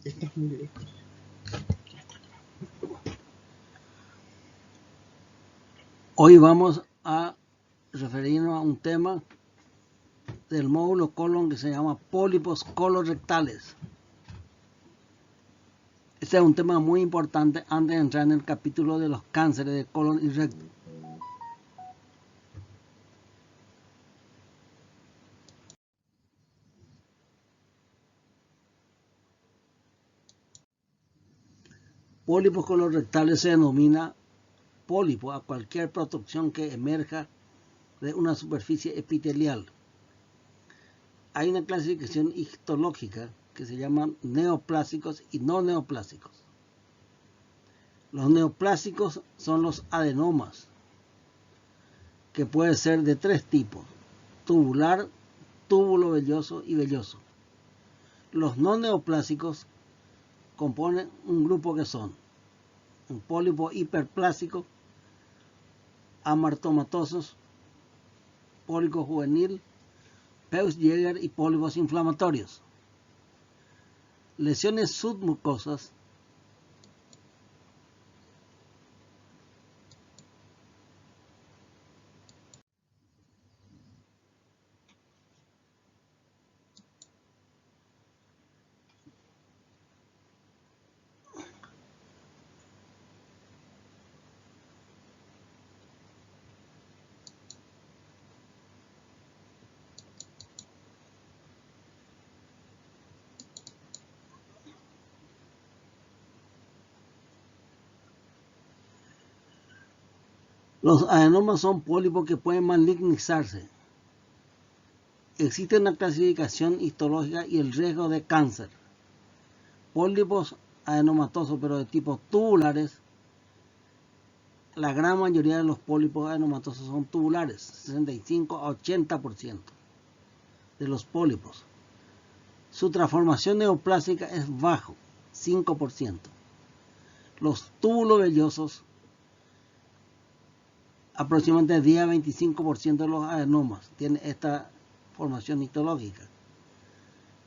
Esto es muy directo. Hoy vamos a referirnos a un tema del módulo colon que se llama pólipos colorectales. Este es un tema muy importante antes de entrar en el capítulo de los cánceres de colon y recto. Pólipos colorectales se denomina pólipo a cualquier protrusión que emerja de una superficie epitelial. Hay una clasificación histológica que se llama neoplásicos y no neoplásicos. Los neoplásicos son los adenomas, que puede ser de tres tipos: tubular, túbulo velloso y velloso. Los no neoplásicos componen un grupo que son un pólipo hiperplásico, amartomatosos, pólipo juvenil, Peutz-Jeghers y pólipos inflamatorios. Lesiones submucosas Los adenomas son pólipos que pueden malignizarse. Existe una clasificación histológica y el riesgo de cáncer. Pólipos adenomatosos, pero de tipo tubulares. La gran mayoría de los pólipos adenomatosos son tubulares, 65 a 80% de los pólipos. Su transformación neoplásica es bajo, 5%. Los túbulos vellosos, aproximadamente 10 a 25% de los adenomas tienen esta formación histológica.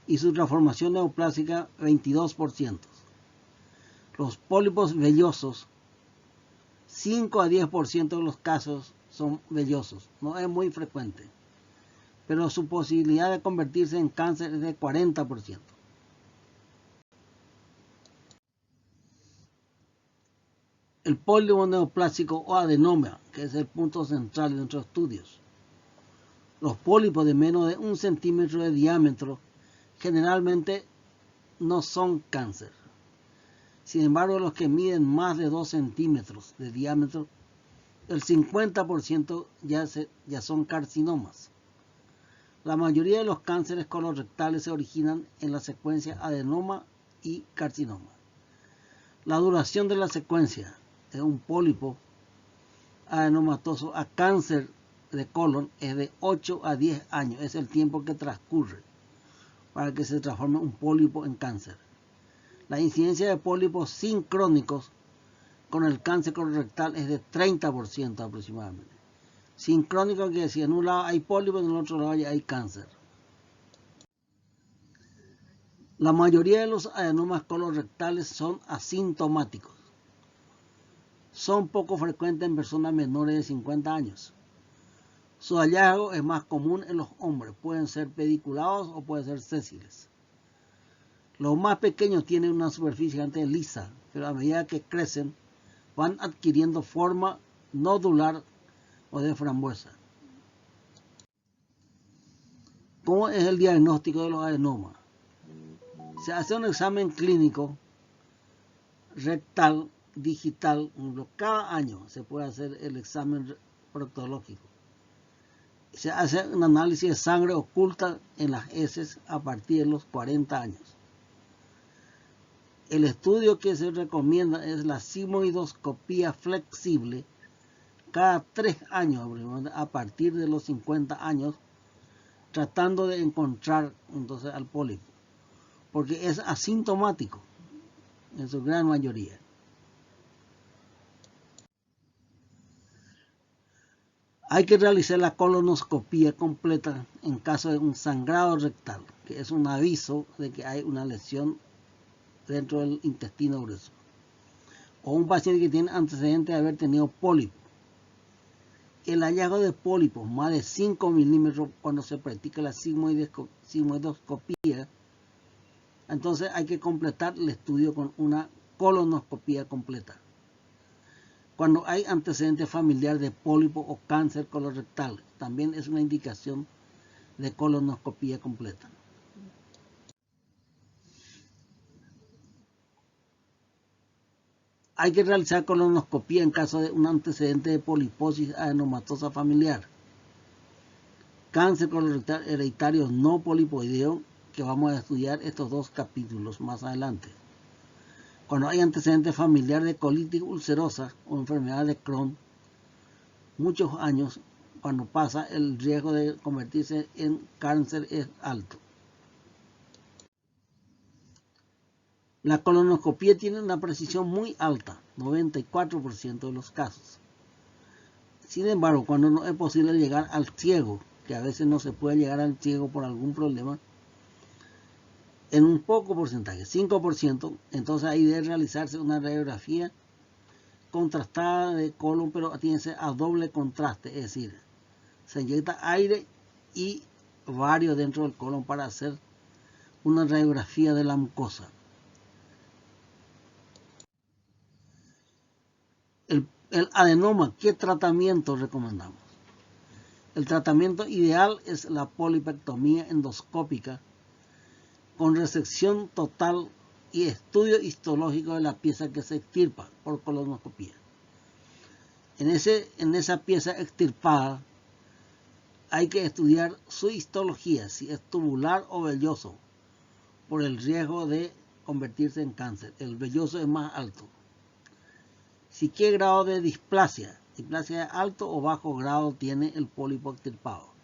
Y su transformación neoplásica, 22%. Los pólipos vellosos, 5 a 10% de los casos son vellosos. No es muy frecuente, pero su posibilidad de convertirse en cáncer es de 40%. El pólipo neoplásico o adenoma, que es el punto central de nuestros estudios. Los pólipos de menos de 1 centímetro de diámetro generalmente no son cáncer. Sin embargo, los que miden más de 2 centímetros de diámetro, el 50% ya son carcinomas. La mayoría de los cánceres colorectales se originan en la secuencia adenoma y carcinoma. La duración de la secuencia de un pólipo adenomatoso a cáncer de colon es de 8 a 10 años. Es el tiempo que transcurre para que se transforme un pólipo en cáncer. La incidencia de pólipos sincrónicos con el cáncer colorectal es de 30% aproximadamente. Sincrónico quiere decir, en un lado hay pólipos, en el otro lado ya hay cáncer. La mayoría de los adenomas colorectales son asintomáticos. Son poco frecuentes en personas menores de 50 años. Su hallazgo es más común en los hombres. Pueden ser pediculados o pueden ser sésiles. Los más pequeños tienen una superficie antes lisa, pero a medida que crecen van adquiriendo forma nodular o de frambuesa. ¿Cómo es el diagnóstico de los adenomas? Se hace un examen clínico rectal, digital, cada año se puede hacer el examen proctológico. Se hace un análisis de sangre oculta en las heces a partir de los 40 años. El estudio que se recomienda es la sigmoidoscopía flexible cada 3 años, a partir de los 50 años, tratando de encontrar entonces al pólipo, porque es asintomático en su gran mayoría. Hay que realizar la colonoscopía completa en caso de un sangrado rectal, que es un aviso de que hay una lesión dentro del intestino grueso. O un paciente que tiene antecedentes de haber tenido pólipos. El hallazgo de pólipos más de 5 milímetros cuando se practica la sigmoidoscopía, entonces hay que completar el estudio con una colonoscopía completa. Cuando hay antecedentes familiares de pólipo o cáncer colorectal, también es una indicación de colonoscopía completa. Hay que realizar colonoscopía en caso de un antecedente de poliposis adenomatosa familiar, cáncer colorectal hereditario no polipoideo, que vamos a estudiar estos dos capítulos más adelante. Cuando hay antecedentes familiares de colitis ulcerosa o enfermedad de Crohn, muchos años, cuando pasa, el riesgo de convertirse en cáncer es alto. La colonoscopía tiene una precisión muy alta, 94% de los casos. Sin embargo, cuando no es posible llegar al ciego, que a veces no se puede llegar al ciego por algún problema, en un poco porcentaje, 5%, entonces ahí debe realizarse una radiografía contrastada de colon, pero tiene que ser a doble contraste, es decir, se inyecta aire y varios dentro del colon para hacer una radiografía de la mucosa. El adenoma, ¿qué tratamiento recomendamos? El tratamiento ideal es la polipectomía endoscópica con resección total y estudio histológico de la pieza que se extirpa por colonoscopía. En esa pieza extirpada hay que estudiar su histología, si es tubular o velloso, por el riesgo de convertirse en cáncer. El velloso es más alto. Si qué grado de displasia de alto o bajo grado tiene el pólipo extirpado.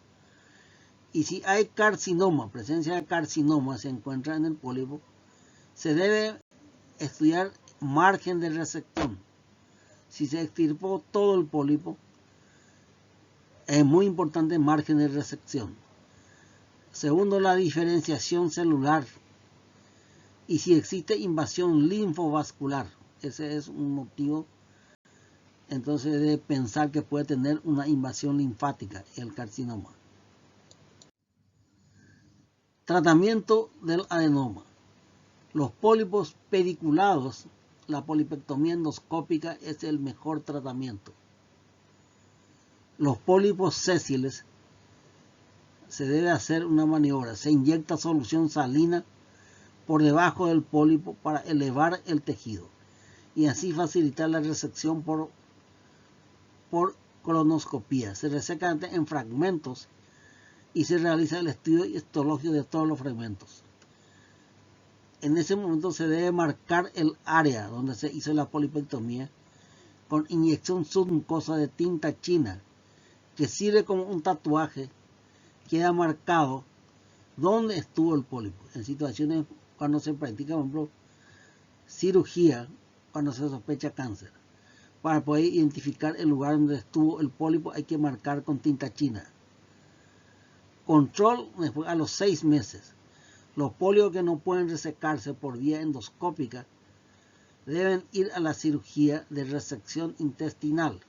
Y si hay carcinoma, presencia de carcinoma se encuentra en el pólipo, se debe estudiar margen de resección. Si se extirpó todo el pólipo, es muy importante margen de resección. Segundo, la diferenciación celular. Y si existe invasión linfovascular, ese es un motivo entonces de pensar que puede tener una invasión linfática, el carcinoma. Tratamiento del adenoma. Los pólipos pediculados, la polipectomía endoscópica es el mejor tratamiento. Los pólipos sésiles, se debe hacer una maniobra. Se inyecta solución salina por debajo del pólipo para elevar el tejido y así facilitar la resección por colonoscopía. Se reseca en fragmentos y se realiza el estudio histológico de todos los fragmentos. En ese momento se debe marcar el área donde se hizo la polipectomía con inyección submucosa de tinta china, que sirve como un tatuaje. Queda marcado dónde estuvo el pólipo. En situaciones cuando se practica, por ejemplo, cirugía, cuando se sospecha cáncer. Para poder identificar el lugar donde estuvo el pólipo hay que marcar con tinta china. Control después a los 6 meses. Los pólipos que no pueden resecarse por vía endoscópica deben ir a la cirugía de resección intestinal.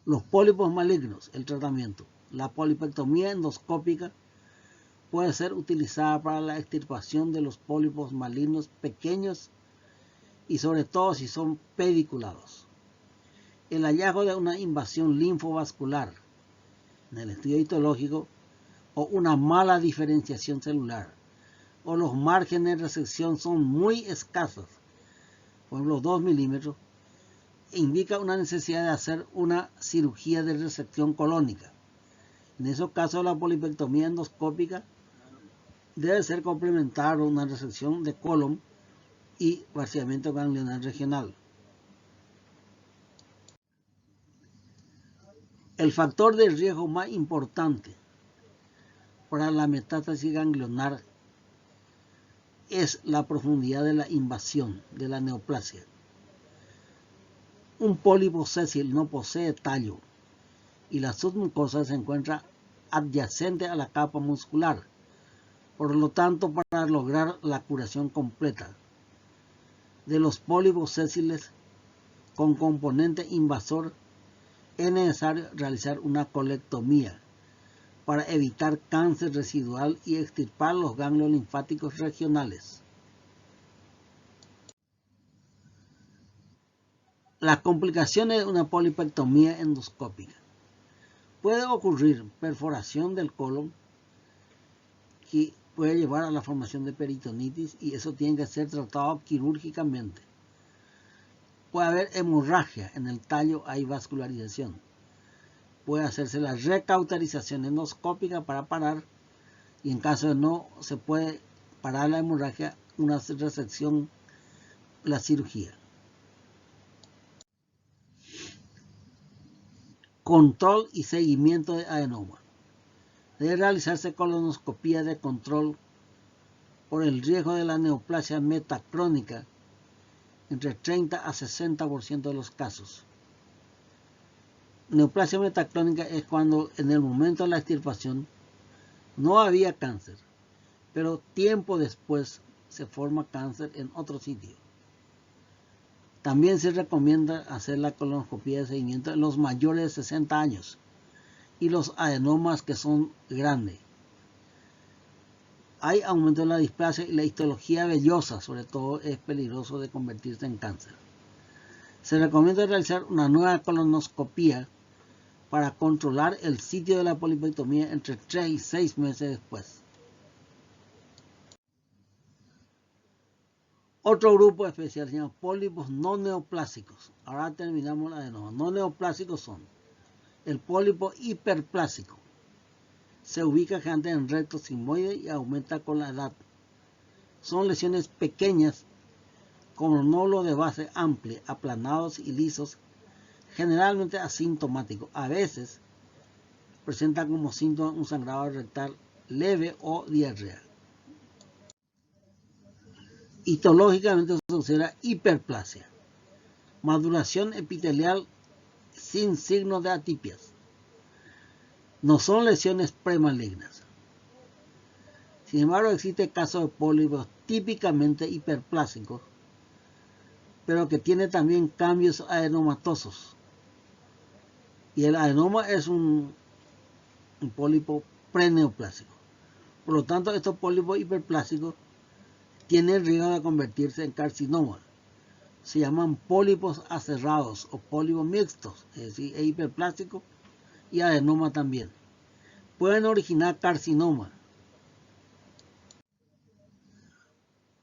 Los pólipos malignos, el tratamiento. La polipectomía endoscópica puede ser utilizada para la extirpación de los pólipos malignos pequeños y sobre todo si son pediculados. El hallazgo de una invasión linfovascular en el estudio histológico o una mala diferenciación celular o los márgenes de resección son muy escasos, por ejemplo 2 milímetros, indica una necesidad de hacer una cirugía de resección colónica. En esos casos la polipectomía endoscópica debe ser complementada con una resección de colon y vaciamiento ganglionar regional. El factor de riesgo más importante para la metástasis ganglionar es la profundidad de la invasión de la neoplasia. Un pólipo sésil no posee tallo y la submucosa se encuentra adyacente a la capa muscular, Por lo tanto, para lograr la curación completa de los pólipos sésiles con componente invasor, es necesario realizar una colectomía para evitar cáncer residual y extirpar los ganglios linfáticos regionales. Las complicaciones de una polipectomía endoscópica. Puede ocurrir perforación del colon, que puede llevar a la formación de peritonitis, y eso tiene que ser tratado quirúrgicamente. Puede haber hemorragia en el tallo, hay vascularización. Puede hacerse la recauterización endoscópica para parar, y en caso de no se puede parar la hemorragia, una resección, la cirugía. Control y seguimiento de adenoma. Debe realizarse colonoscopía de control por el riesgo de la neoplasia metacrónica entre 30 a 60% de los casos. Neoplasia metacrónica es cuando en el momento de la extirpación no había cáncer, pero tiempo después se forma cáncer en otro sitio. También se recomienda hacer la colonoscopia de seguimiento en los mayores de 60 años y los adenomas que son grandes. Hay aumento en la displasia y la histología vellosa, sobre todo, es peligroso de convertirse en cáncer. Se recomienda realizar una nueva colonoscopia para controlar el sitio de la polipectomía entre 3 y 6 meses después. Otro grupo especial se llama pólipos no neoplásicos. Ahora terminamos el adenoma. No neoplásicos son el pólipo hiperplásico. Se ubica generalmente en recto sigmoide y aumenta con la edad. Son lesiones pequeñas con nódulos de base amplia, aplanados y lisos, generalmente asintomáticos. A veces presenta como síntoma un sangrado rectal leve o diarrea. Histológicamente se considera hiperplasia. Maduración epitelial sin signos de atipias. No son lesiones premalignas. Sin embargo, existe casos de pólipos típicamente hiperplásicos, pero que tiene también cambios adenomatosos. Y el adenoma es un pólipo preneoplásico. Por lo tanto, estos pólipos hiperplásicos tienen riesgo de convertirse en carcinoma. Se llaman pólipos aserrados o pólipos mixtos, es decir, es hiperplástico y adenoma también. Pueden originar carcinoma.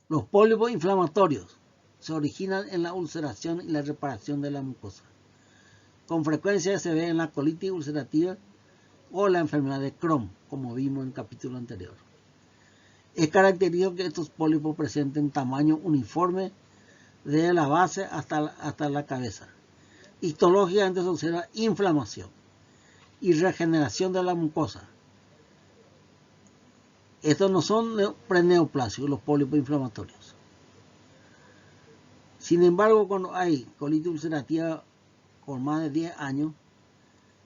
Los pólipos inflamatorios se originan en la ulceración y la reparación de la mucosa. Con frecuencia se ve en la colitis ulcerativa o la enfermedad de Crohn, como vimos en el capítulo anterior. Es característico que estos pólipos presenten tamaño uniforme desde la base hasta la cabeza. Histológicamente se observa inflamación y regeneración de la mucosa. Estos no son preneoplásicos, los pólipos inflamatorios. Sin embargo, cuando hay colitis ulcerativa por más de 10 años,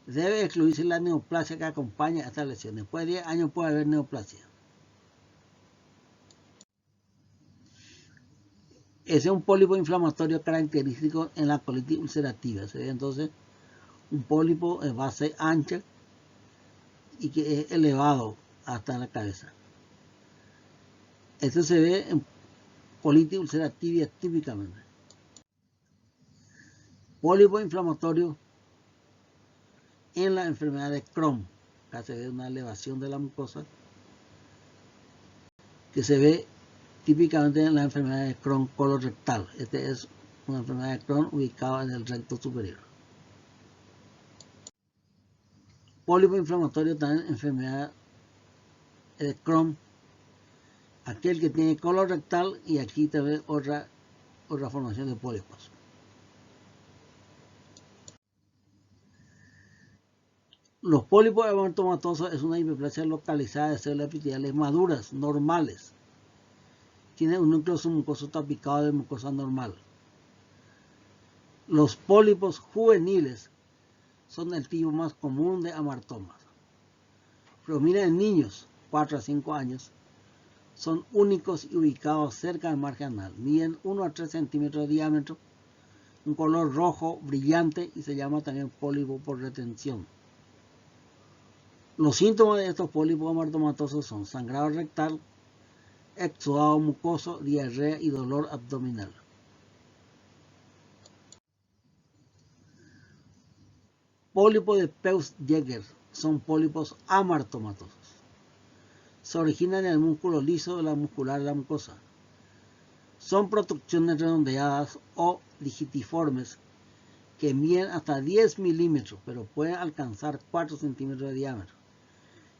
debe excluirse la neoplasia que acompaña a esta lesión. Después de 10 años puede haber neoplasia. Ese es un pólipo inflamatorio característico en la colitis ulcerativa. Se ve entonces un pólipo de base ancha y que es elevado hasta la cabeza. Esto se ve en colitis ulcerativa típicamente. Pólipo inflamatorio en la enfermedad de Crohn. Acá se ve una elevación de la mucosa que se ve típicamente en la enfermedad de Crohn colorectal. Esta es una enfermedad de Crohn ubicada en el recto superior. Pólipo inflamatorio también enfermedad de Crohn, aquel que tiene colorectal, y aquí también otra formación de pólipos. Los pólipos hematomatosos es una hiperplasia localizada de células epiteliales maduras, normales. Tiene un núcleo submucoso tapicado de mucosa normal. Los pólipos juveniles son el tipo más común de amartomas. Predomina en niños, 4 a 5 años, Son únicos y ubicados cerca del margen anal. Miden 1 a 3 centímetros de diámetro, un color rojo brillante y se llama también pólipo por retención. Los síntomas de estos pólipos amartomatosos son sangrado rectal, exudado mucoso, diarrea y dolor abdominal. Pólipos de Peutz-Jeghers son pólipos amartomatosos. Se originan en el músculo liso de la muscular de la mucosa. Son protrusiones redondeadas o digitiformes que miden hasta 10 milímetros, pero pueden alcanzar 4 centímetros de diámetro.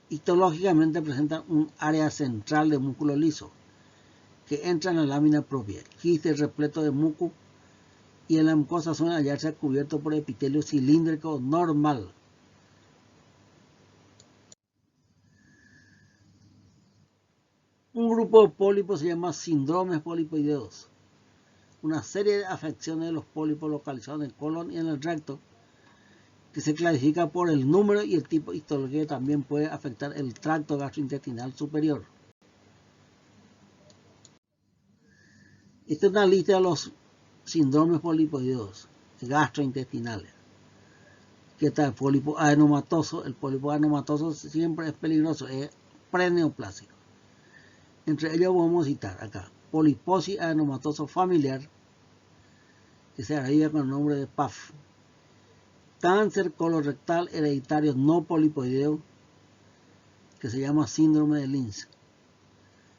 Histológicamente presentan un área central de músculo liso que entra en la lámina propia, quiste repleto de muco, y en la mucosa suelen hallarse cubierto por epitelio cilíndrico normal. Un grupo de pólipos se llama síndromes polipoideos, una serie de afecciones de los pólipos localizados en el colon y en el recto, que se clasifica por el número y el tipo histológico, que también puede afectar el tracto gastrointestinal superior. Esta es una lista de los síndromes polipoideos gastrointestinales. Que está el pólipo adenomatoso. El pólipo adenomatoso siempre es peligroso, es preneoplásico. Entre ellos podemos citar acá poliposis adenomatoso familiar, que se abrevia con el nombre de PAF. Cáncer colorectal hereditario no polipoideo, que se llama síndrome de Linz.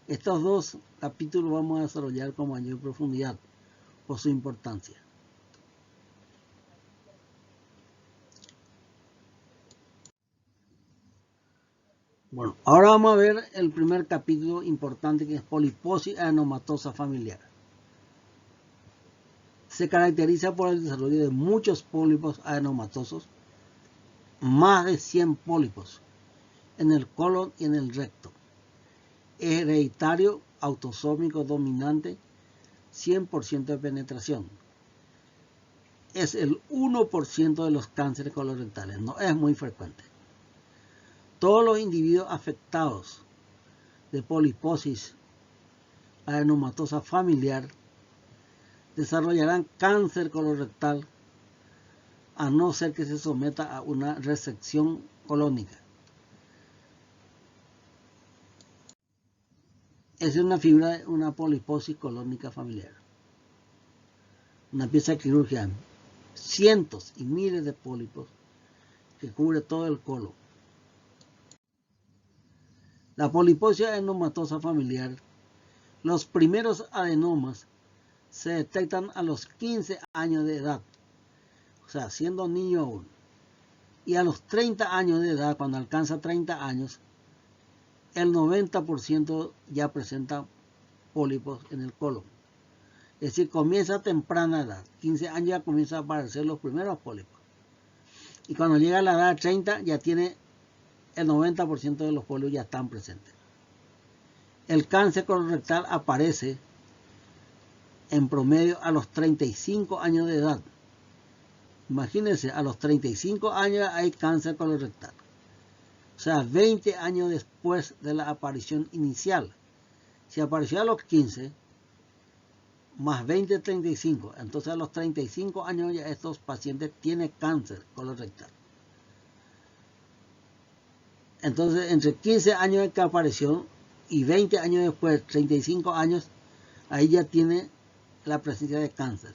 Estos dos capítulos vamos a desarrollar con mayor profundidad por su importancia. Bueno, ahora vamos a ver el primer capítulo importante, que es poliposis adenomatosa familiar. Se caracteriza por el desarrollo de muchos pólipos adenomatosos, más de 100 pólipos, en el colon y en el recto. Es hereditario, autosómico dominante, 100% de penetración. Es el 1% de los cánceres colorectales, no es muy frecuente. Todos los individuos afectados de poliposis adenomatosa familiar desarrollarán cáncer colorectal, a no ser que se someta a una resección colónica. Es una figura de una poliposis colónica familiar. Una pieza quirúrgica, cientos y miles de pólipos que cubre todo el colon. La poliposis adenomatosa familiar, los primeros adenomas se detectan a los 15 años de edad, o sea, siendo niño aún. Y a los 30 años de edad, cuando alcanza 30 años, el 90% ya presenta pólipos en el colon. Es decir, comienza a temprana edad, 15 años ya comienzan a aparecer los primeros pólipos. Y cuando llega a la edad de 30 ya tiene el 90% de los pólipos ya están presentes. El cáncer colorectal aparece en promedio a los 35 años de edad. Imagínense, a los 35 años hay cáncer colorectal. O sea, 20 años después de la aparición inicial. Si apareció a los 15, más 20, 35. Entonces a los 35 años ya estos pacientes tienen cáncer colorectal. Entonces, entre 15 años de que apareció y 20 años después, 35 años, ahí ya tiene la presencia de cáncer.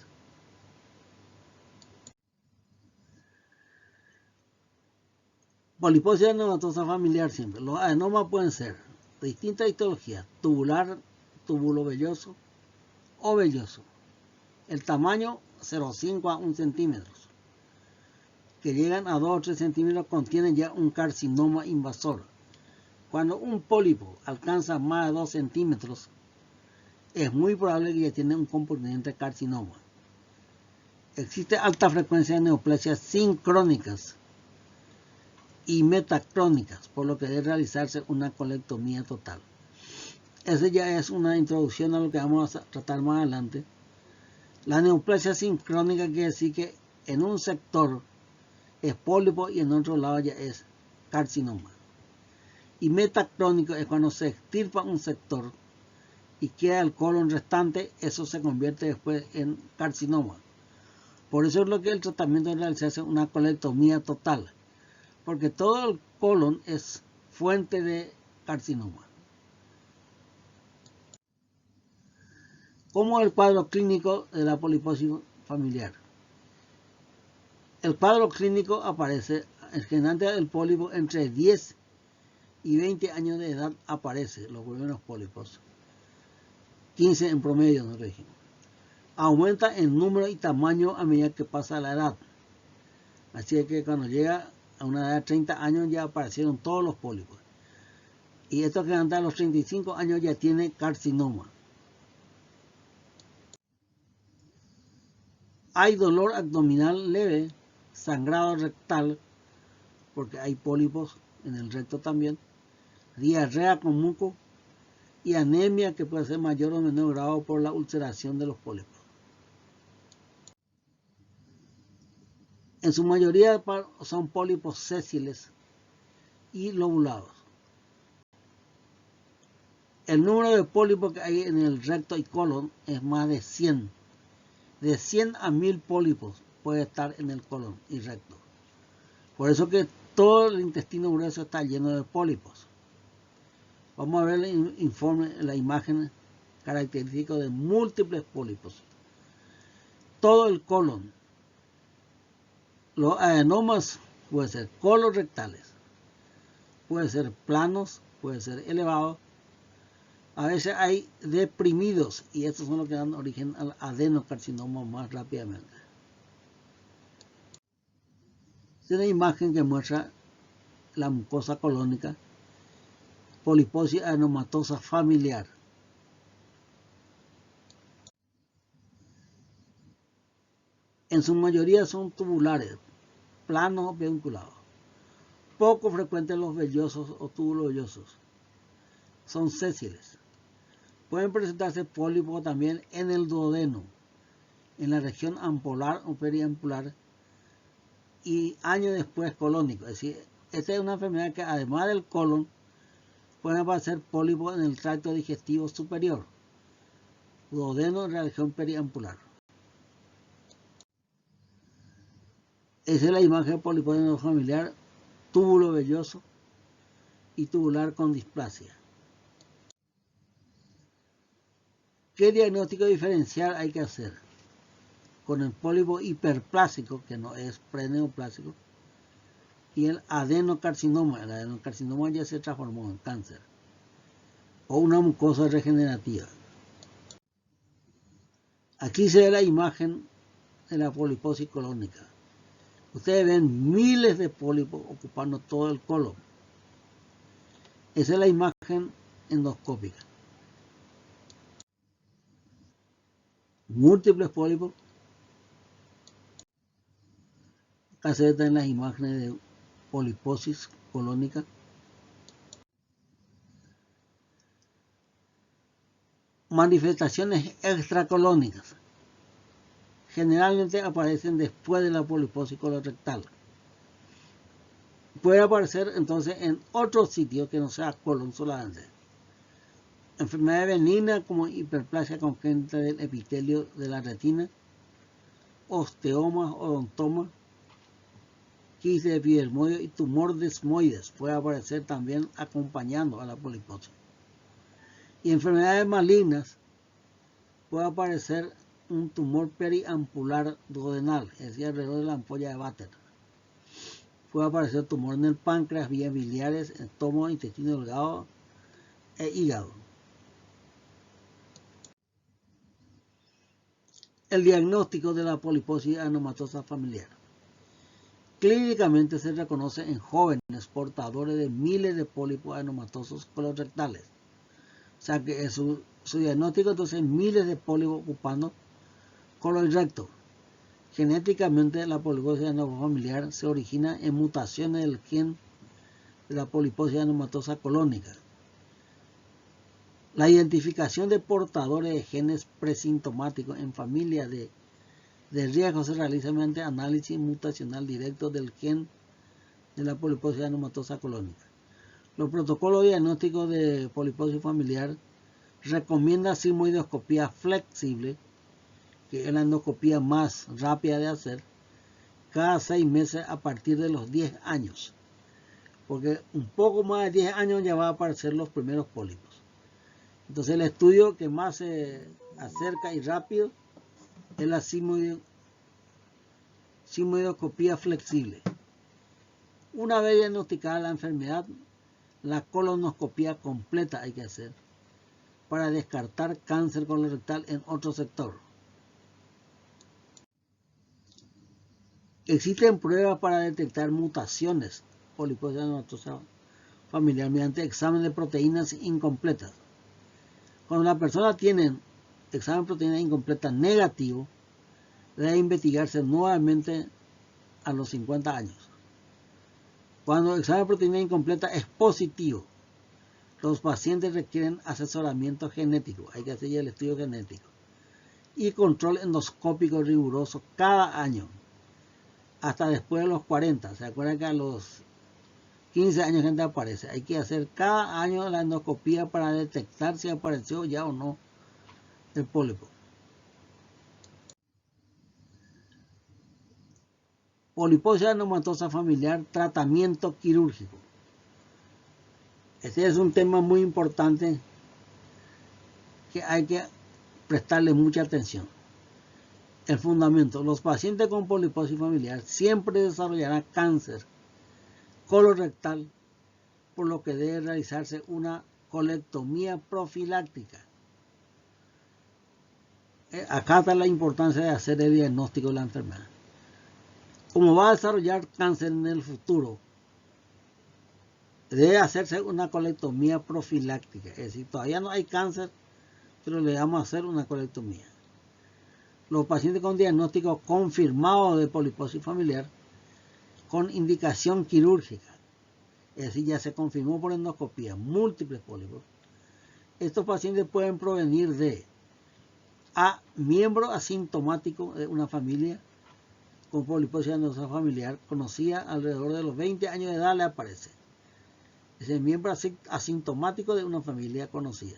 Poliposis adenomatosa familiar siempre. Los adenomas pueden ser de distintas histologías: tubular, túbulo velloso o velloso. El tamaño 0,5 a 1 centímetro. Que llegan a 2 o 3 centímetros contienen ya un carcinoma invasor. Cuando un pólipo alcanza más de 2 centímetros, es muy probable que ya tiene un componente carcinoma. Existe alta frecuencia de neoplasias sincrónicas y metacrónicas, por lo que debe realizarse una colectomía total. Esa ya es una introducción a lo que vamos a tratar más adelante. La neoplasia sincrónica quiere decir que en un sector es pólipo y en otro lado ya es carcinoma. Y metacrónico es cuando se extirpa un sector y queda el colon restante, eso se convierte después en carcinoma. Por eso es lo que el tratamiento en realidad se hace una colectomía total, porque todo el colon es fuente de carcinoma. ¿Cómo es el cuadro clínico de la poliposis familiar? El cuadro clínico aparece, generalmente el pólipo entre 10 y 20 años de edad aparece, los primeros pólipos. 15 en promedio, nos dijimos. Aumenta en número y tamaño a medida que pasa la edad. Así que cuando llega a una edad de 30 años ya aparecieron todos los pólipos. Y esto que anda a los 35 años ya tiene carcinoma. Hay dolor abdominal leve, sangrado rectal, porque hay pólipos en el recto también, diarrea con muco y anemia que puede ser mayor o menor grado por la ulceración de los pólipos. En su mayoría son pólipos sésiles y lobulados. El número de pólipos que hay en el recto y colon es más de 100. De 100 a 1000 pólipos puede estar en el colon y recto. Por eso que todo el intestino grueso está lleno de pólipos. Vamos a ver el informe, la imagen característica de múltiples pólipos. Todo el colon. Los adenomas pueden ser colorectales, pueden ser planos, pueden ser elevados. A veces hay deprimidos y estos son los que dan origen al adenocarcinoma más rápidamente. Es una imagen que muestra la mucosa colónica, poliposis adenomatosa familiar. En su mayoría son tubulares, planos o pedunculados. Poco frecuentes los vellosos o túbulos vellosos. Son sésiles. Pueden presentarse pólipos también en el duodeno, en la región ampular o periampular y años después colónico. Es decir, esta es una enfermedad que además del colon pueden aparecer pólipos en el tracto digestivo superior, duodeno en la región periampular. Esa es la imagen de polipo familiar, túbulo velloso y tubular con displasia. ¿Qué diagnóstico diferencial hay que hacer? Con el pólipo hiperplásico, que no es preneoplásico, y el adenocarcinoma. El adenocarcinoma ya se transformó en cáncer. O una mucosa regenerativa. Aquí se ve la imagen de la poliposis colónica. Ustedes ven miles de pólipos ocupando todo el colon. Esa es la imagen endoscópica. Múltiples pólipos. Acá se ven las imágenes de poliposis colónica. Manifestaciones extracolónicas. Generalmente aparecen después de la poliposis colorectal. Puede aparecer entonces en otro sitio que no sea colon solamente. Enfermedades benignas como hiperplasia congénita del epitelio de la retina, osteomas, odontomas, quistes de epidermoides y tumor desmoides puede aparecer también acompañando a la poliposis. Y enfermedades malignas puede aparecer un tumor periampular duodenal, es decir, alrededor de la ampolla de Vater. Puede aparecer tumor en el páncreas, vías biliares, estómago, intestino delgado e hígado. El diagnóstico de la poliposis adenomatosa familiar. Clínicamente se reconoce en jóvenes portadores de miles de pólipos adenomatosos colorectales. O sea que su diagnóstico entonces miles de pólipos ocupando colon recto. Genéticamente la poliposis adenomatosa familiar se origina en mutaciones del gen de la poliposis adenomatosa colónica. La identificación de portadores de genes presintomáticos en familias de riesgo se realiza mediante análisis mutacional directo del gen de la poliposis adenomatosa colónica. Los protocolos diagnósticos de poliposis familiar recomienda sigmoidoscopía flexible, que es la endoscopía más rápida de hacer, cada 6 meses a partir de los 10 años. Porque un poco más de 10 años ya va a aparecer los primeros pólipos. Entonces el estudio que más se acerca y rápido es la sigmoidoscopía flexible. Una vez diagnosticada la enfermedad, la colonoscopía completa hay que hacer para descartar cáncer colorectal en otro sector. Existen pruebas para detectar mutaciones poliposis adenomatosas familiar mediante examen de proteínas incompletas. Cuando la persona tiene examen de proteínas incompletas negativo, debe investigarse nuevamente a los 50 años. Cuando el examen de proteínas incompleta es positivo, los pacientes requieren asesoramiento genético, hay que hacer ya el estudio genético, y control endoscópico riguroso cada año, hasta después de los 40. ¿Se acuerdan que a los 15 años gente aparece? Hay que hacer cada año la endoscopía para detectar si apareció ya o no el pólipo. Poliposis adenomatosa familiar, tratamiento quirúrgico. Este es un tema muy importante que hay que prestarle mucha atención. El fundamento: los pacientes con poliposis familiar siempre desarrollarán cáncer colorectal, por lo que debe realizarse una colectomía profiláctica. Acá está la importancia de hacer el diagnóstico de la enfermedad. Como va a desarrollar cáncer en el futuro, debe hacerse una colectomía profiláctica. Es decir, todavía no hay cáncer, pero le vamos a hacer una colectomía. Los pacientes con diagnóstico confirmado de poliposis familiar con indicación quirúrgica, es decir, ya se confirmó por endoscopía múltiples pólipos, estos pacientes pueden provenir de A, miembro asintomático de una familia con poliposis adenomatosas familiar conocida, alrededor de los 20 años de edad le aparece. Ese miembro asintomático de una familia conocida.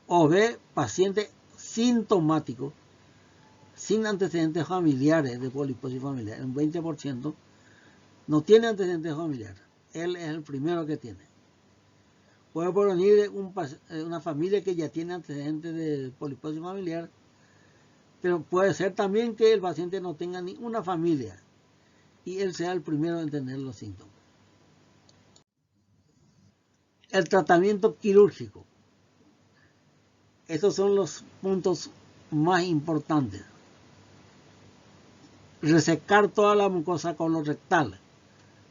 O B, paciente sintomático sin antecedentes familiares de poliposis familiar. Un 20% no tiene antecedentes familiares. Él es el primero que tiene. Puede provenir de una familia que ya tiene antecedentes de poliposis familiar, pero puede ser también que el paciente no tenga ni una familia y él sea el primero en tener los síntomas. El tratamiento quirúrgico. Estos son los puntos más importantes. Resecar toda la mucosa colorectal,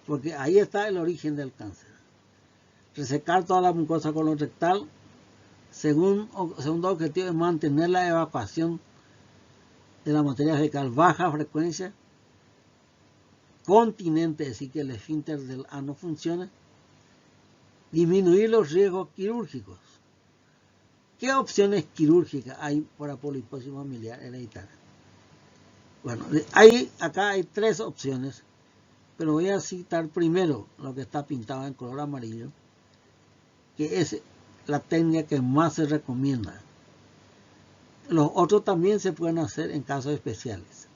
porque ahí está el origen del cáncer. Resecar toda la mucosa colorectal, segundo objetivo es mantener la evacuación de la materia fecal baja frecuencia, continente, es decir, que el esfínter del ano funcione, disminuir los riesgos quirúrgicos. ¿Qué opciones quirúrgicas hay para poliposis familiar hereditaria? Bueno, acá hay 3 opciones, pero voy a citar primero lo que está pintado en color amarillo, que es la técnica que más se recomienda. Los otros también se pueden hacer en casos especiales.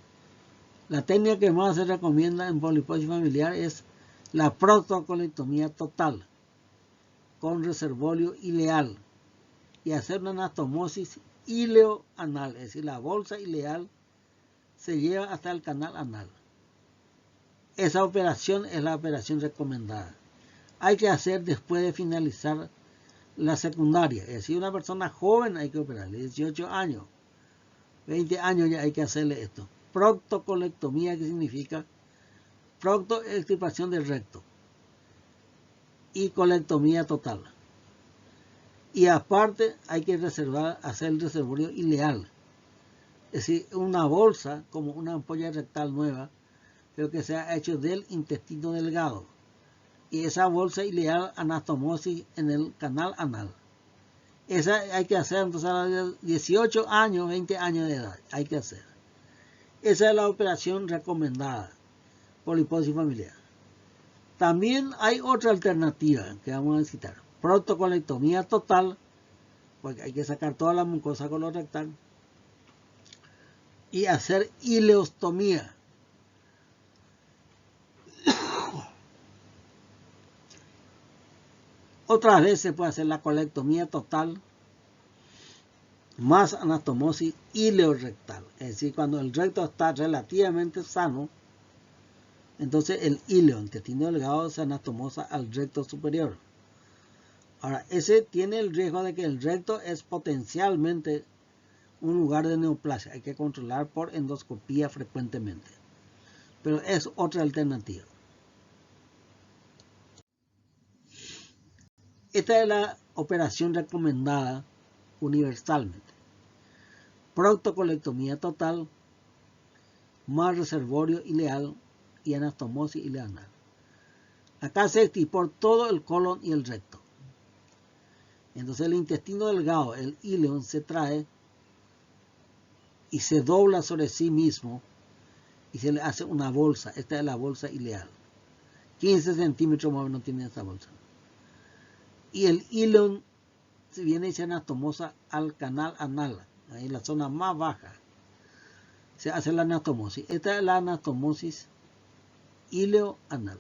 La técnica que más se recomienda en poliposis familiar es la proctocolectomía total con reservorio ileal y hacer una anastomosis ileoanal, es decir, la bolsa ileal se lleva hasta el canal anal. Esa operación es la operación recomendada. Hay que hacer después de finalizar la secundaria, es decir, una persona joven hay que operarle, 18 años, 20 años ya hay que hacerle esto. Proctocolectomía, que significa proctoextirpación del recto, y colectomía total. Y aparte hay que hacer el reservorio ileal, es decir, una bolsa como una ampolla rectal nueva, pero que sea hecho del intestino delgado. Y esa bolsa ileal, anastomosis en el canal anal. Esa hay que hacer entonces a los 18 años, 20 años de edad. Hay que hacer. Esa es la operación recomendada. Poliposis familiar. También hay otra alternativa que vamos a citar. Proctocolectomía total porque hay que sacar toda la mucosa colorectal y hacer ileostomía. Otras veces se puede hacer la colectomía total más anastomosis ileorectal. Es decir, cuando el recto está relativamente sano, entonces el ileo, intestino delgado, se anastomosa al recto superior. Ahora, ese tiene el riesgo de que el recto es potencialmente un lugar de neoplasia. Hay que controlar por endoscopía frecuentemente. Pero es otra alternativa. Esta es la operación recomendada universalmente. Proctocolectomía total, más reservorio ileal y anastomosis ileoanal. Acá se extirpó todo el colon y el recto. Entonces el intestino delgado, el ileón, se trae y se dobla sobre sí mismo y se le hace una bolsa. Esta es la bolsa ileal. 15 centímetros más o menos tiene esta bolsa. Y el ileón se viene y se anastomosa al canal anal, ahí en la zona más baja. Se hace la anastomosis. Esta es la anastomosis ileoanal.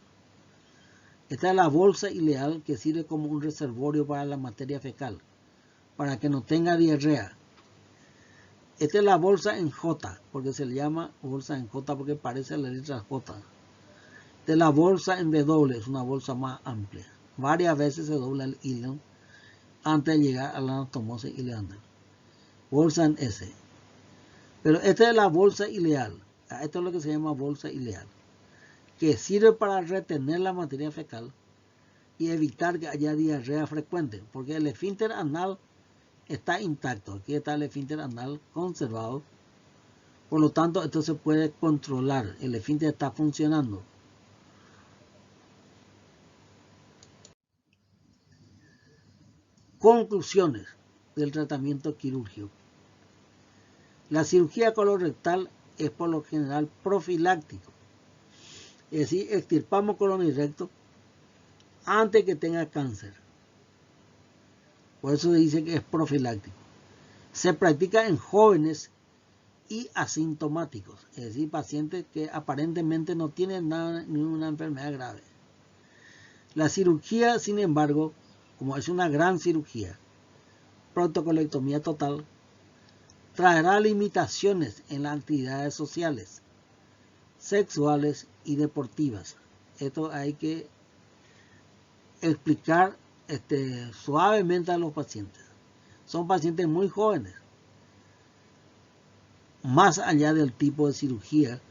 Esta es la bolsa ileal que sirve como un reservorio para la materia fecal, para que no tenga diarrea. Esta es la bolsa en J, porque se le llama bolsa en J porque parece la letra J. Esta es la bolsa en W, es una bolsa más amplia. Varias veces se dobla el ileón antes de llegar a la anastomosis ileoanal. Bolsa en S. Pero esta es la bolsa ileal. Esto es lo que se llama bolsa ileal, que sirve para retener la materia fecal y evitar que haya diarrea frecuente, porque el esfínter anal está intacto. Aquí está el esfínter anal conservado. Por lo tanto, esto se puede controlar. El esfínter está funcionando. Conclusiones del tratamiento quirúrgico. La cirugía colorectal es por lo general profiláctico. Es decir, extirpamos colon y recto antes que tenga cáncer. Por eso se dice que es profiláctico. Se practica en jóvenes y asintomáticos, es decir, pacientes que aparentemente no tienen nada, ninguna enfermedad grave. La cirugía, sin embargo, como es una gran cirugía, proctocolectomía total, traerá limitaciones en las actividades sociales, sexuales y deportivas. Esto hay que explicar suavemente a los pacientes. Son pacientes muy jóvenes. Más allá del tipo de cirugía,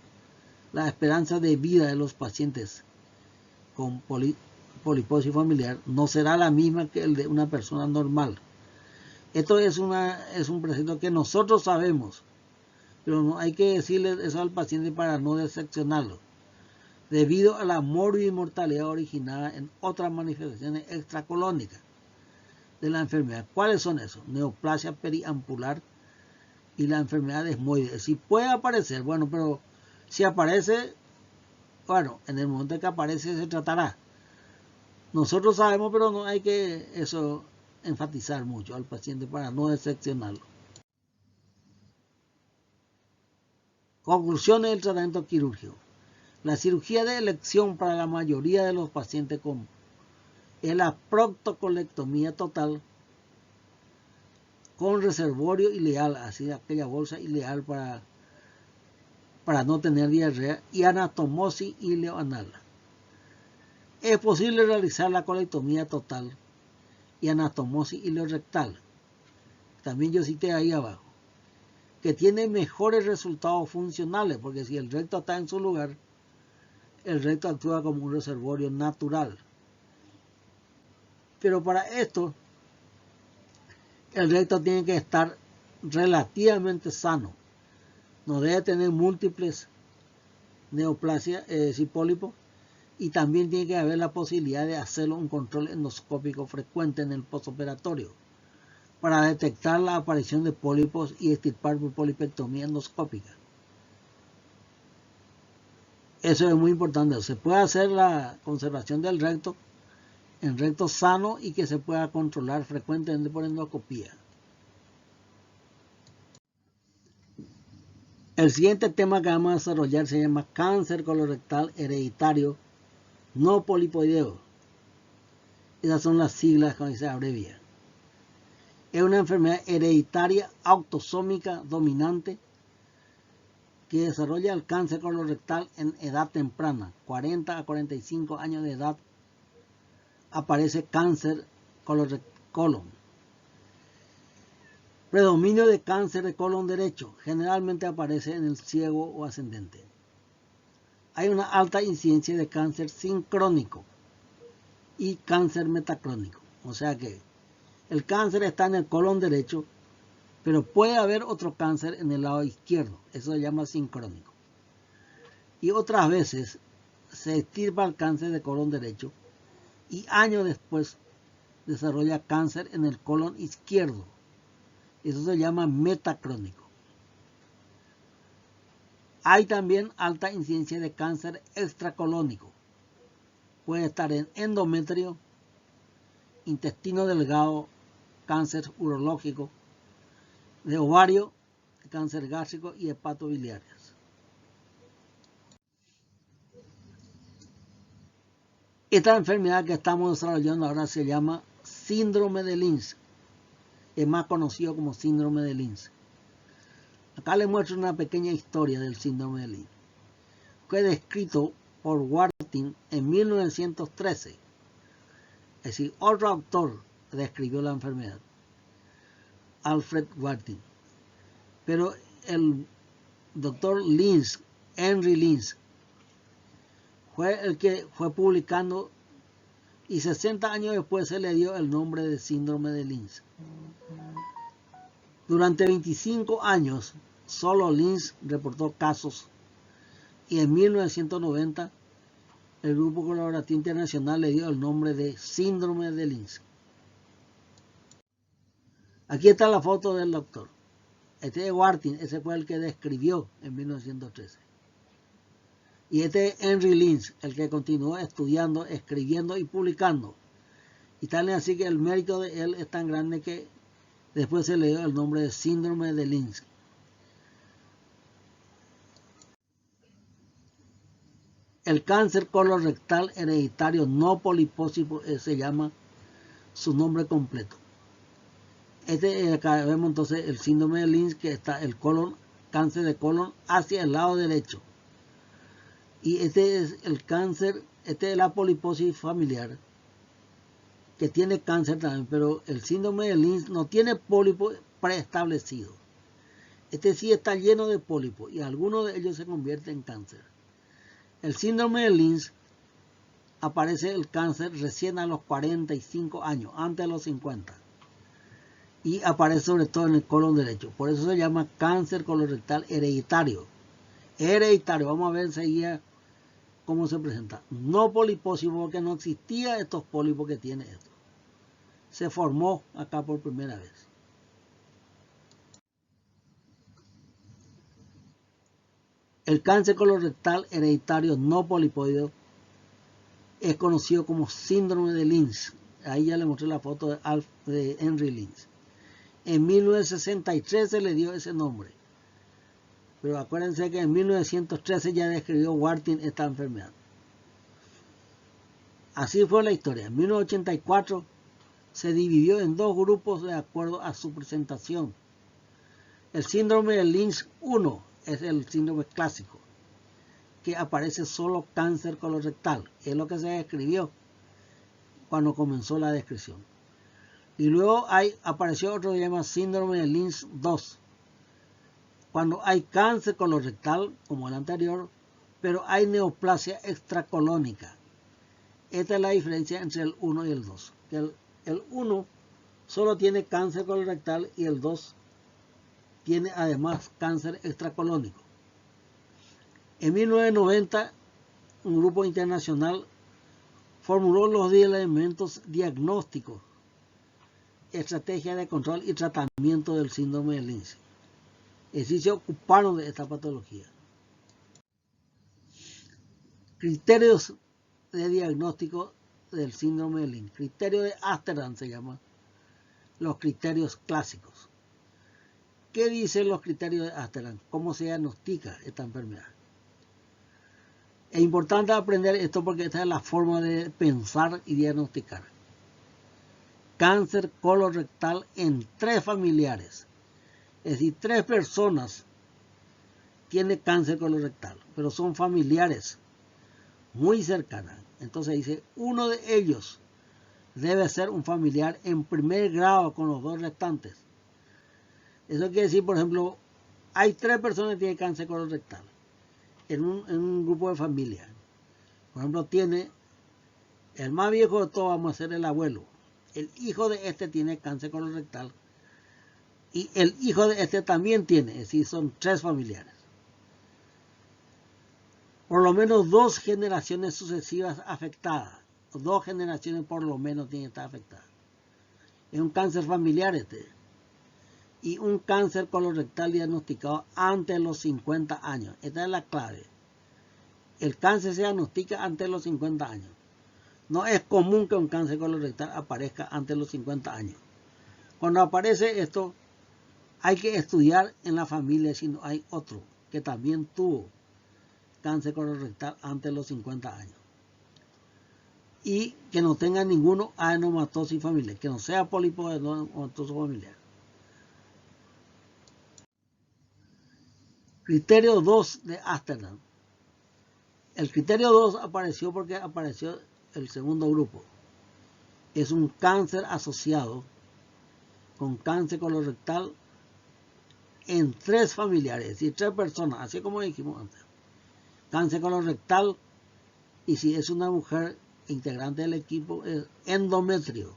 la esperanza de vida de los pacientes con poliposis familiar no será la misma que el de una persona normal. Esto es un precepto que nosotros sabemos, pero no hay que decirle eso al paciente para no decepcionarlo, debido a la mortalidad originada en otras manifestaciones extracolónicas de la enfermedad. ¿Cuáles son esos? Neoplasia periampular y la enfermedad desmoide. Si puede aparecer, bueno, pero si aparece, bueno, en el momento que aparece se tratará. Nosotros sabemos, pero no hay que enfatizar mucho al paciente para no decepcionarlo. Conclusiones del tratamiento quirúrgico. La cirugía de elección para la mayoría de los pacientes es la proctocolectomía total con reservorio ileal, así aquella bolsa ileal para no tener diarrea, y anastomosis ileoanal. Es posible realizar la colectomía total y anastomosis ileorectal. También yo cité ahí abajo, que tiene mejores resultados funcionales, porque si el recto está en su lugar, el recto actúa como un reservorio natural. Pero para esto, el recto tiene que estar relativamente sano. No debe tener múltiples neoplasias, pólipos, y también tiene que haber la posibilidad de hacerlo un control endoscópico frecuente en el postoperatorio para detectar la aparición de pólipos y extirpar por polipectomía endoscópica. Eso es muy importante. Se puede hacer la conservación del recto en recto sano y que se pueda controlar frecuentemente por endoscopía. El siguiente tema que vamos a desarrollar se llama cáncer colorectal hereditario no polipoideo. Esas son las siglas con que se abrevia. Es una enfermedad hereditaria autosómica dominante que desarrolla el cáncer colorectal en edad temprana, 40 a 45 años de edad. Aparece cáncer colon. Predominio de cáncer de colon derecho, generalmente aparece en el ciego o ascendente. Hay una alta incidencia de cáncer sincrónico y cáncer metacrónico. O sea que el cáncer está en el colon derecho, pero puede haber otro cáncer en el lado izquierdo. Eso se llama sincrónico. Y otras veces se extirpa el cáncer de colon derecho y años después desarrolla cáncer en el colon izquierdo. Eso se llama metacrónico. Hay también alta incidencia de cáncer extracolónico. Puede estar en endometrio, intestino delgado, cáncer urológico, de ovario, cáncer gástrico y hepatobiliares. Esta enfermedad que estamos desarrollando ahora se llama síndrome de Linz. Es más conocido como síndrome de Linz. Acá les muestro una pequeña historia del síndrome de Linz. Fue descrito por Wartin en 1913. Es decir, otro autor describió la enfermedad, Alfred Wartin. Pero el doctor Linz, Henry Linz, fue el que fue publicando y 60 años después se le dio el nombre de síndrome de Linz. Durante 25 años solo Linz reportó casos y en 1990 el Grupo Colaborativo Internacional le dio el nombre de síndrome de Linz. Aquí está la foto del doctor. Este es Wartin, ese fue el que describió en 1913. Y este es Henry Linz, el que continuó estudiando, escribiendo y publicando. Y tal es así que el mérito de él es tan grande que después se le dio el nombre de síndrome de Linz. El cáncer colorectal hereditario no polipósico se llama su nombre completo. Acá vemos entonces el síndrome de Linz, que está el colon, cáncer de colon hacia el lado derecho. Y este es el cáncer, este es la poliposis familiar, que tiene cáncer también, pero el síndrome de Linz no tiene pólipo preestablecido. Este sí está lleno de pólipos y algunos de ellos se convierten en cáncer. El síndrome de Linz aparece el cáncer recién a los 45 años, antes de los 50. Y aparece sobre todo en el colon derecho. Por eso se llama cáncer colorectal hereditario. Hereditario, vamos a ver enseguida cómo se presenta. No polipósico, porque no existía estos pólipos que tiene esto. Se formó acá por primera vez. El cáncer colorectal hereditario no polipoideo es conocido como síndrome de Linz. Ahí ya le mostré la foto de Henry Linz. En 1963 se le dio ese nombre. Pero acuérdense que en 1913 ya describió Wartin esta enfermedad. Así fue la historia. En 1984 se dividió en dos grupos de acuerdo a su presentación. El síndrome de Linz 1 es el síndrome clásico, que aparece solo cáncer colorectal. Es lo que se describió cuando comenzó la descripción. Y luego apareció otro que se llama síndrome de Linz 2, cuando hay cáncer colorectal, como el anterior, pero hay neoplasia extracolónica. Esta es la diferencia entre el 1 y el 2. El 1 solo tiene cáncer colorectal y el 2 tiene además cáncer extracolónico. En 1990, un grupo internacional formuló los elementos diagnósticos, estrategia de control y tratamiento del síndrome de Linz. Y así se ocuparon de esta patología. Criterios de diagnóstico del síndrome de Linz. Criterio de Amsterdam se llama. Los criterios clásicos. ¿qué dicen los criterios de Asterland? ¿Cómo se diagnostica esta enfermedad? Es importante aprender esto porque esta es la forma de pensar y diagnosticar. Cáncer colorectal en 3 familiares. Es decir, 3 personas tienen cáncer colorectal, pero son familiares muy cercanas. Entonces dice, uno de ellos debe ser un familiar en primer grado con los 2 restantes. Eso quiere decir, por ejemplo, hay 3 personas que tienen cáncer colorectal en un grupo de familia. Por ejemplo, tiene el más viejo de todos, vamos a ser el abuelo. El hijo de este tiene cáncer colorectal y el hijo de este también tiene, es decir, son 3 familiares. Por lo menos 2 generaciones sucesivas afectadas. 2 generaciones por lo menos tienen que estar afectadas. Es un cáncer familiar este. Y un cáncer colorectal diagnosticado antes de los 50 años. Esta es la clave. El cáncer se diagnostica antes de los 50 años. No es común que un cáncer colorectal aparezca antes de los 50 años. Cuando aparece esto, hay que estudiar en la familia si no hay otro que también tuvo cáncer colorectal antes de los 50 años. Y que no tenga ninguno adenomatosis familiar, que no sea pólipo adenomatoso familiar. Criterio 2 de Asterland. El criterio 2 apareció porque apareció el segundo grupo. Es un cáncer asociado con cáncer colorectal en 3 familiares, es decir, 3 personas, así como dijimos antes. Cáncer colorectal, y si es una mujer integrante del equipo, es endometrio.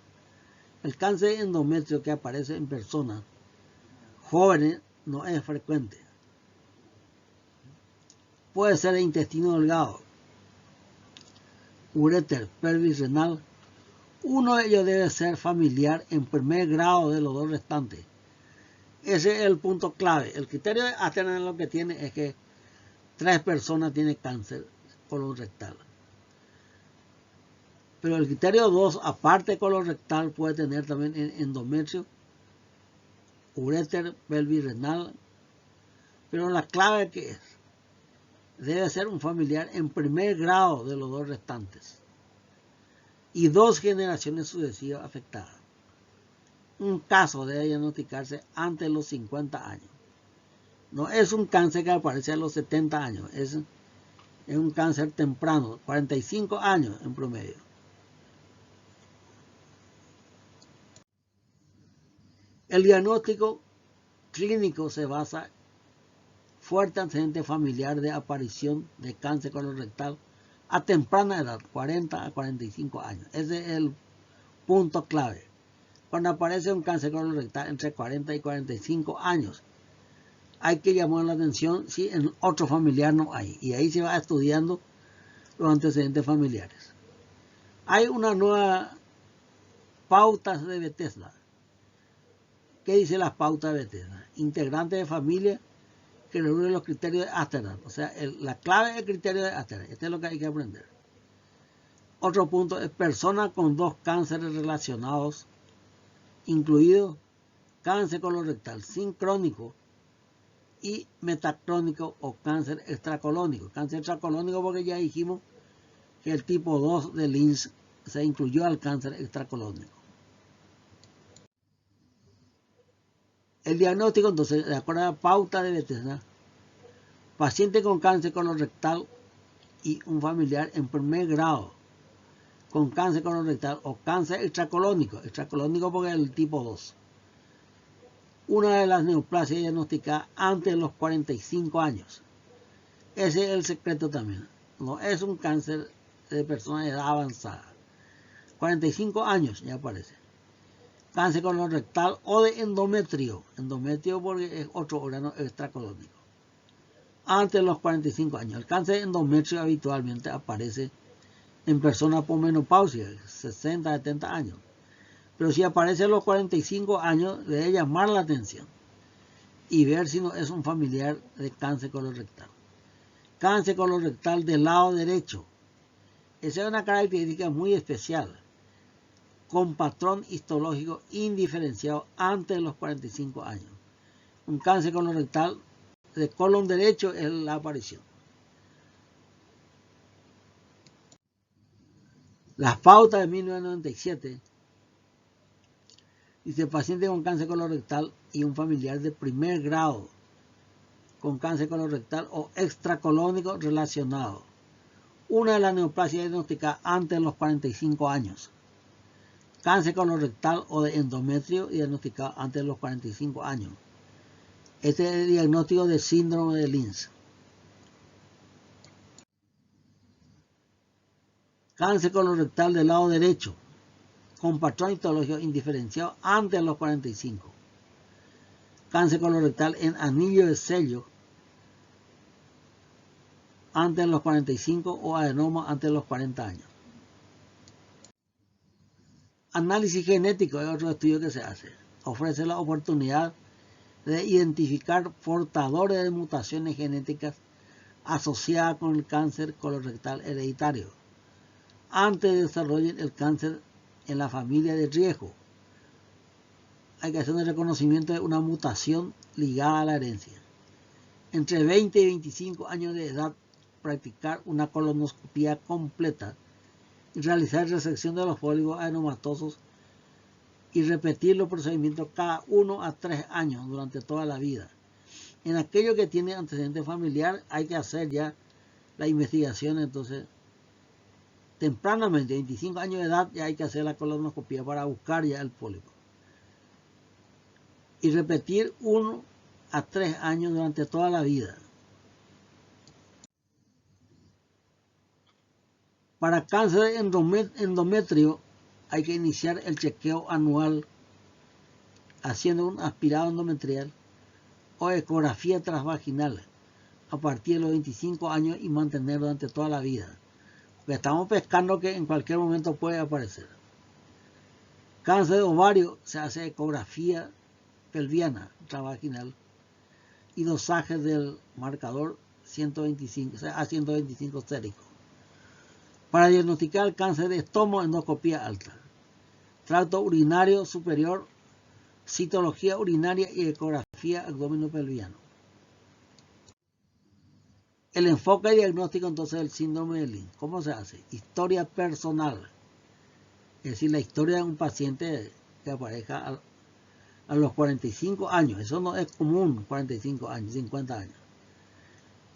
El cáncer de endometrio que aparece en personas jóvenes no es frecuente. Puede ser de intestino delgado, uréter, pelvis renal. Uno de ellos debe ser familiar en primer grado de los 2 restantes. Ese es el punto clave. El criterio de Asterland lo que tiene es que 3 personas tienen cáncer colorectal. Pero el criterio 2, aparte de colorectal, puede tener también endometrio, uréter, pelvis renal. Pero la clave que es, debe ser un familiar en primer grado de los 2 restantes. Y 2 generaciones sucesivas afectadas. Un caso debe diagnosticarse antes de los 50 años. No es un cáncer que aparece a los 70 años, es un cáncer temprano, 45 años en promedio. El diagnóstico clínico se basa en fuerte antecedente familiar de aparición de cáncer colorectal a temprana edad, 40 a 45 años. Ese es el punto clave. Cuando aparece un cáncer colorectal entre 40 y 45 años, hay que llamar la atención si en otro familiar no hay. Y ahí se va estudiando los antecedentes familiares. Hay una nueva pautas de Bethesda. ¿Qué dice las pautas de Bethesda? Integrante de familia que reúne los criterios de Asterland. O sea, la clave del criterio de Asterland. Este es lo que hay que aprender. Otro punto es personas con 2 cánceres relacionados, incluidos cáncer colorectal sincrónico y metacrónico o cáncer extracolónico. Cáncer extracolónico porque ya dijimos que el tipo 2 de Lynch se incluyó al cáncer extracolónico. El diagnóstico, entonces, de acuerdo a la pauta de Bethesda, paciente con cáncer colorectal y un familiar en primer grado con cáncer colorectal o cáncer extracolónico porque es el tipo 2. Una de las neoplasias diagnosticadas antes de los 45 años. Ese es el secreto también. No es un cáncer de personas de edad avanzada. 45 años ya aparece. Cáncer colorectal o de endometrio. Endometrio porque es otro órgano extracolónico. Antes de los 45 años. El cáncer de endometrio habitualmente aparece en personas por menopausia, 60, 70 años. Pero si aparece a los 45 años, debe llamar la atención y ver si no es un familiar de cáncer colorectal. Cáncer colorectal del lado derecho. Esa es una característica muy especial, con patrón histológico indiferenciado antes de los 45 años. un cáncer colorectal de colon derecho es la aparición. Las pautas de 1997 dice: paciente con cáncer colorectal y un familiar de primer grado con cáncer colorectal o extracolónico relacionado. Una de las neoplasias diagnosticadas antes de los 45 años. Cáncer colorectal o de endometrio diagnosticado antes de los 45 años. Este es el diagnóstico de síndrome de Linz. Cáncer colorectal del lado derecho, con patrón histológico indiferenciado antes de los 45. Cáncer colorectal en anillo de sello antes de los 45 o adenoma antes de los 40 años. Análisis genético es otro estudio que se hace. Ofrece la oportunidad de identificar portadores de mutaciones genéticas asociadas con el cáncer colorectal hereditario antes de desarrollen el cáncer en la familia de riesgo. Hay que hacer un reconocimiento de una mutación ligada a la herencia. Entre 20 y 25 años de edad, practicar una colonoscopia completa y realizar resección de los pólipos adenomatosos y repetir los procedimientos cada 1 a 3 años durante toda la vida. En aquello que tiene antecedente familiar hay que hacer ya la investigación, entonces tempranamente, 25 años de edad, ya hay que hacer la colonoscopia para buscar ya el pólipo. Y repetir 1 a 3 años durante toda la vida. Para cáncer de endometrio hay que iniciar el chequeo anual haciendo un aspirado endometrial o ecografía transvaginal a partir de los 25 años y mantener durante toda la vida. Porque estamos pescando que en cualquier momento puede aparecer. Cáncer de ovario se hace ecografía pelviana transvaginal y dosaje del marcador 125, o sea, a 125 sérico. Para diagnosticar el cáncer de estómago, endoscopía alta. Tracto urinario superior, citología urinaria y ecografía abdominopelviano. El enfoque diagnóstico entonces del síndrome de Linz. ¿Cómo se hace? Historia personal. Es decir, la historia de un paciente que aparezca a los 45 años. Eso no es común, 45 años, 50 años.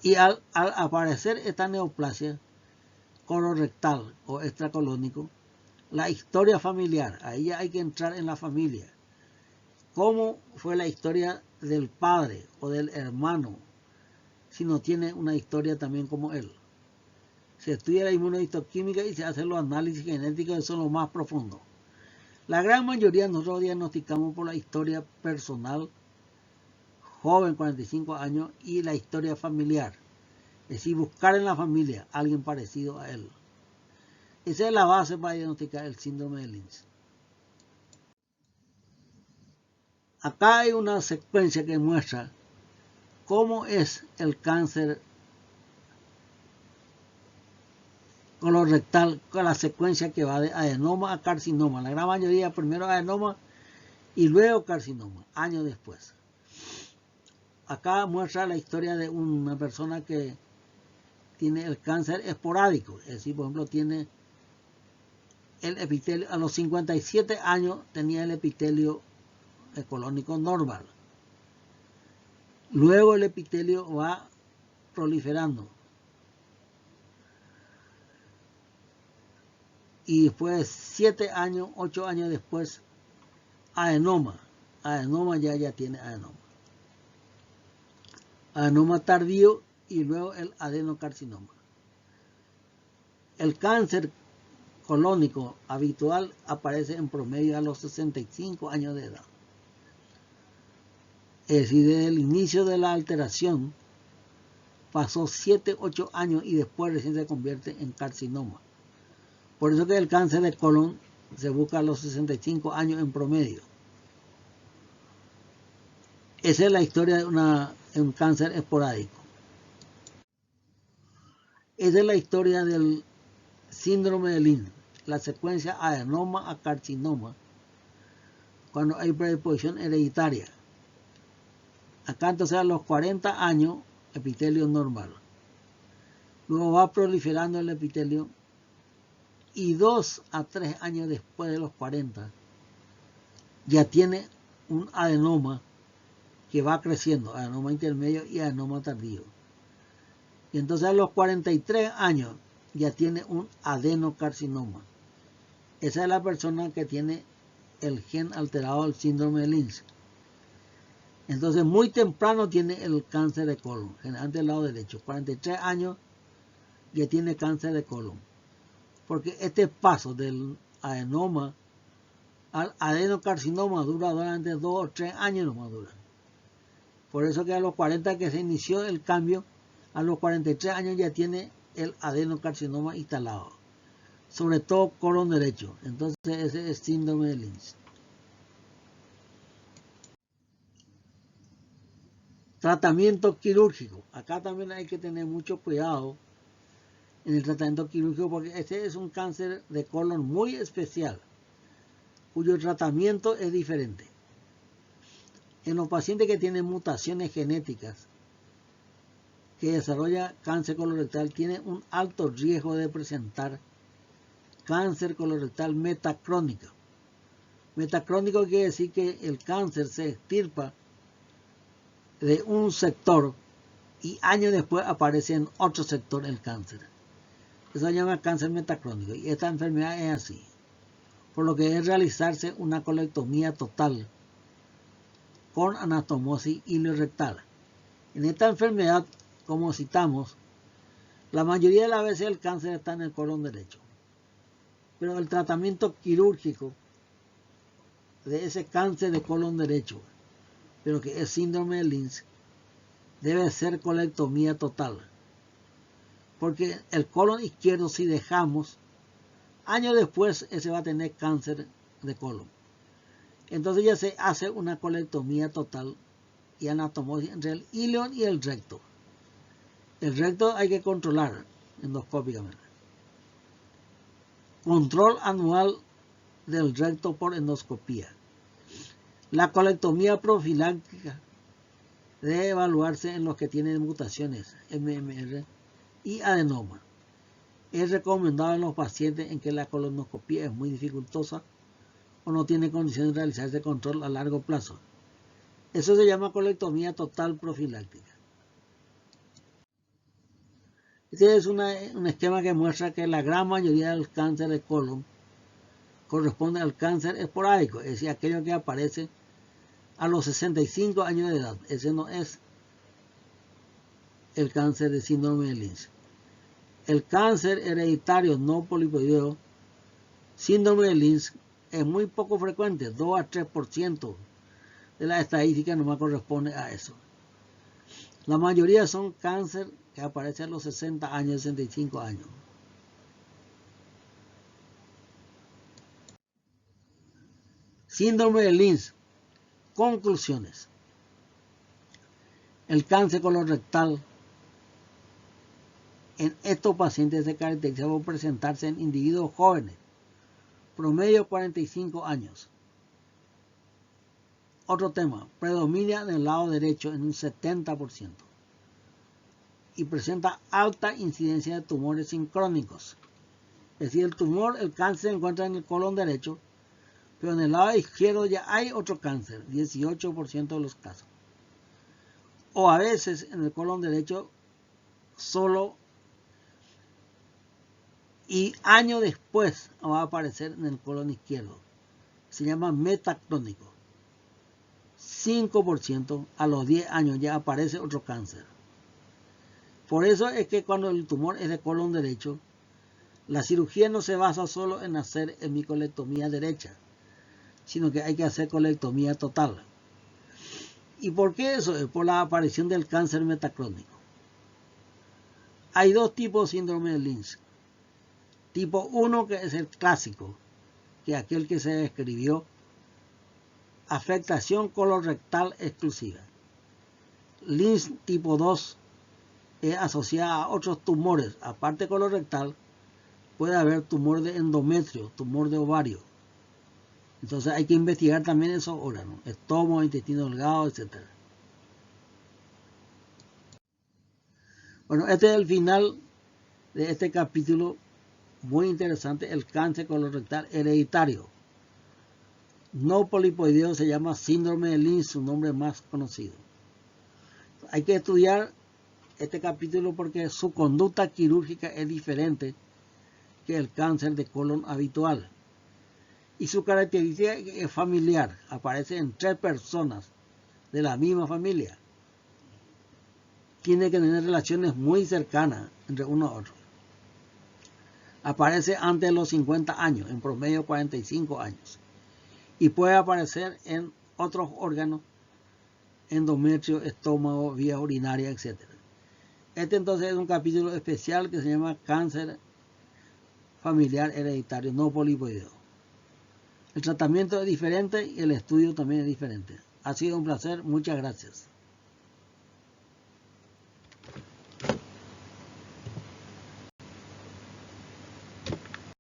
Y al aparecer esta neoplasia colorectal o extracolónico, la historia familiar, ahí ya hay que entrar en la familia. ¿Cómo fue la historia del padre o del hermano si no tiene una historia también como él? Se estudia la inmunohistoquímica y se hacen los análisis genéticos, eso es lo más profundo. La gran mayoría nosotros diagnosticamos por la historia personal, joven, 45 años, y la historia familiar. Es decir, buscar en la familia a alguien parecido a él. Esa es la base para diagnosticar el síndrome de Linz. Acá hay una secuencia que muestra cómo es el cáncer colorectal con la secuencia que va de adenoma a carcinoma. La gran mayoría primero adenoma y luego carcinoma, años después. Acá muestra la historia de una persona que tiene el cáncer esporádico, es decir, por ejemplo, tiene el epitelio, a los 57 años tenía el epitelio colónico normal. Luego el epitelio va proliferando. Y después, 7 años, 8 años después, adenoma. Adenoma ya tiene adenoma. Adenoma tardío y luego el adenocarcinoma. El cáncer colónico habitual aparece en promedio a los 65 años de edad. Es decir, desde el inicio de la alteración pasó 7, 8 años y después recién se convierte en carcinoma. Por eso que el cáncer de colon se busca a los 65 años en promedio. Esa es la historia de un cáncer esporádico. Esa es la historia del síndrome de Linz, la secuencia adenoma a carcinoma, cuando hay predisposición hereditaria. Acá entonces a los 40 años, epitelio normal. Luego va proliferando el epitelio y 2 a 3 años después de los 40 ya tiene un adenoma que va creciendo, adenoma intermedio y adenoma tardío. Y entonces a los 43 años ya tiene un adenocarcinoma. Esa es la persona que tiene el gen alterado del síndrome de Lynch. Entonces muy temprano tiene el cáncer de colon, generalmente del lado derecho. 43 años ya tiene cáncer de colon. Porque este paso del adenoma al adenocarcinoma dura durante 2 o 3 años no madura. Por eso que a los 40 que se inició el cambio, a los 43 años ya tiene el adenocarcinoma instalado. Sobre todo colon derecho. Entonces ese es síndrome de Lynch. Tratamiento quirúrgico. Acá también hay que tener mucho cuidado en el tratamiento quirúrgico porque este es un cáncer de colon muy especial, cuyo tratamiento es diferente. En los pacientes que tienen mutaciones genéticas que desarrolla cáncer colorectal, tiene un alto riesgo de presentar cáncer colorectal metacrónico. Metacrónico quiere decir que el cáncer se extirpa de un sector y años después aparece en otro sector el cáncer. Eso se llama cáncer metacrónico y esta enfermedad es así. Por lo que debe realizarse una colectomía total con anastomosis ileorectal. En esta enfermedad, como citamos, la mayoría de las veces el cáncer está en el colon derecho. Pero el tratamiento quirúrgico de ese cáncer de colon derecho, pero que es síndrome de Lynch, debe ser colectomía total. Porque el colon izquierdo, si dejamos, años después ese va a tener cáncer de colon. Entonces ya se hace una colectomía total y anastomosis entre el íleon y el recto. El recto hay que controlar endoscópicamente. Control anual del recto por endoscopía. La colectomía profiláctica debe evaluarse en los que tienen mutaciones MMR y adenoma. Es recomendado en los pacientes en que la colonoscopía es muy dificultosa o no tiene condiciones de realizarse control a largo plazo. Eso se llama colectomía total profiláctica. Este es un esquema que muestra que la gran mayoría del cáncer de colon corresponde al cáncer esporádico, es decir, aquello que aparece a los 65 años de edad. Ese no es el cáncer de síndrome de Lynch. El cáncer hereditario no polipoideo, síndrome de Lynch, es muy poco frecuente, 2 a 3% de la estadística no me corresponde a eso. La mayoría son cáncer que aparece a los 60 años, 65 años. Síndrome de Lynch. Conclusiones. El cáncer colorectal en estos pacientes se caracteriza por presentarse en individuos jóvenes, promedio 45 años. Otro tema, predomina en el lado derecho en un 70% y presenta alta incidencia de tumores sincrónicos. Es decir, el tumor, el cáncer se encuentra en el colon derecho, pero en el lado izquierdo ya hay otro cáncer, 18% de los casos. O a veces en el colon derecho solo y años después va a aparecer en el colon izquierdo. Se llama metacrónico. 5% a los 10 años ya aparece otro cáncer. Por eso es que cuando el tumor es de colon derecho, la cirugía no se basa solo en hacer hemicolectomía derecha, sino que hay que hacer colectomía total. ¿Y por qué eso? Es por la aparición del cáncer metacrónico. Hay dos tipos de síndrome de Lynch. Tipo 1, que es el clásico, que es aquel que se describió, afectación colorectal exclusiva. Lynch tipo 2 es asociada a otros tumores, aparte colorectal, puede haber tumor de endometrio, tumor de ovario. Entonces hay que investigar también esos órganos, estómago, intestino delgado, etc. Bueno, este es el final de este capítulo muy interesante, el cáncer colorectal hereditario. No polipoideo, se llama síndrome de Lynch, su nombre más conocido. Hay que estudiar este capítulo porque su conducta quirúrgica es diferente que el cáncer de colon habitual. Y su característica es familiar, aparece en 3 personas de la misma familia. Tiene que tener relaciones muy cercanas entre uno a otro. Aparece antes de los 50 años, en promedio 45 años. Y puede aparecer en otros órganos, endometrio, estómago, vías urinarias, etc. Este entonces es un capítulo especial que se llama cáncer familiar hereditario no polipoideo. El tratamiento es diferente y el estudio también es diferente. Ha sido un placer, muchas gracias.